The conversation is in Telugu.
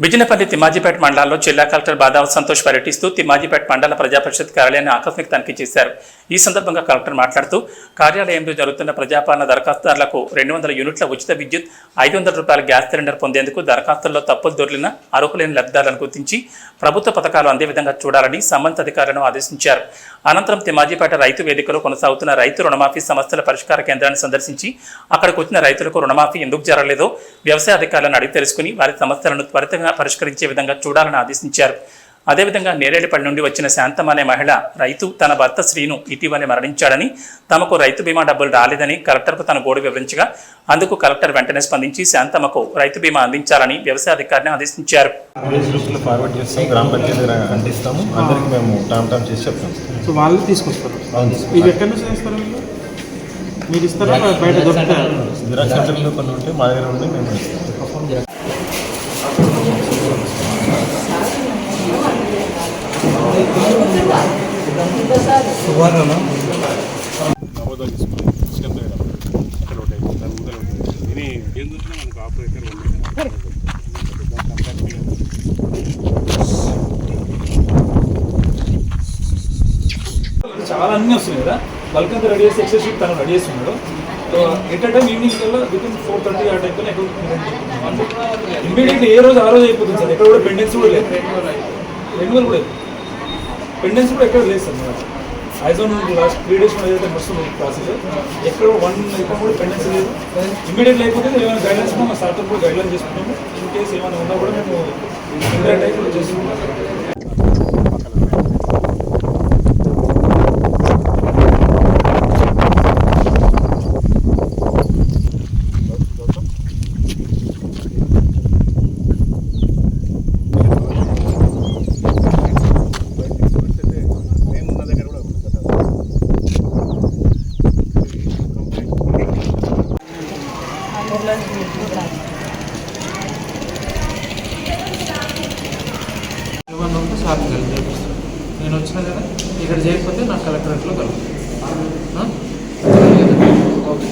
బిజినపల్లి తిమ్మాజిపేట మండలాల్లో జిల్లా కలెక్టర్ బాదావ సంతోష్ పర్యటిస్తూ తిమ్మాజిపేట మండల ప్రజాపరిషత్ కార్యాలయాన్ని ఆకస్మిక తనిఖీ చేశారు. ఈ సందర్భంగా కలెక్టర్ మాట్లాడుతూ కార్యాలయంలో జరుగుతున్న ప్రజాపాలన దరఖాస్తుదారులకు 200 యూనిట్ల ఉచిత విద్యుత్, 500 రూపాయల గ్యాస్ సిలిండర్ పొందేందుకు దరఖాస్తుల్లో తప్పులు దొర్లిన అర్హులైన లబ్ధిదారులను గుర్తించి ప్రభుత్వ పథకాలు అందే విధంగా చూడాలని సంబంధిత అధికారులను ఆదేశించారు. అనంతరం తిమ్మాజిపేట రైతు వేదికలో కొనసాగుతున్న రైతు రుణమాఫీ సమస్యల పరిష్కార కేంద్రాన్ని సందర్శించి అక్కడికి వచ్చిన రైతులకు రుణమాఫీ ఎందుకు జరగలేదో వ్యవసాయ అధికారులను అడిగి తెలుసుకుని వారి సమస్యలను త్వరితంగా పరిష్కరించే విధంగా చూడాలని ఆదేశించారు. అదేవిధంగా నేరేడుపల్లి నుండి వచ్చిన శాంతం అనే మహిళ రైతు తన భర్త శ్రీను ఇటీవలే మరణించాడని, తమకు రైతు బీమా డబ్బులు రాలేదని కలెక్టర్కు తన గోడు వివరించగా అందుకు కలెక్టర్ వెంటనే స్పందించి శాంతమ్మకు రైతు బీమా అందించాలని వ్యవసాయ అధికారిని ఆదేశించారు. చాలా అన్నీ వస్తున్నాయి కదా, బల్క్ అంతా రెడీ చేసి ఎక్సెస్ షీట్ తను రెడీ చేస్తున్నాడు. ఎట్ టైం ఈవినింగ్ కల్లా వితిన్ 4:30 ఆ టైం కల్లా ఇమ్మీడియట్లీ ఏ రోజు ఆ రోజు అయిపోతుంది సార్. ఎక్కడ కూడా పెండెన్స్ కూడా లేదు, రెన్యువల్ కూడా లేదు, పెండెన్స్ కూడా ఎక్కడ లేదు sir. As on last 3 days ఏదైతే వస్తుంది ప్రాసెస్, ఎక్కడ 1 ఎక్కడ కూడా పెండెన్స్ లేదు. ఇమ్మీడియట్లీ అయిపోతే ఏమైనా గైడ్లైన్స్ మా సార్తో కూడా గైడ్లైన్స్ చేసుకుంటాము. ఇన్ కేసు ఏమైనా ఉన్నా కూడా మేము ఇంటరాక్ట్ అయి కూడా చేసుకుంటాము. సార్ చేపిస్తాను. నేను వచ్చినా కదా, ఇక్కడ చేయకపోతే నాకు కలెక్టరేట్లో కలుగుతాను. ఓకే.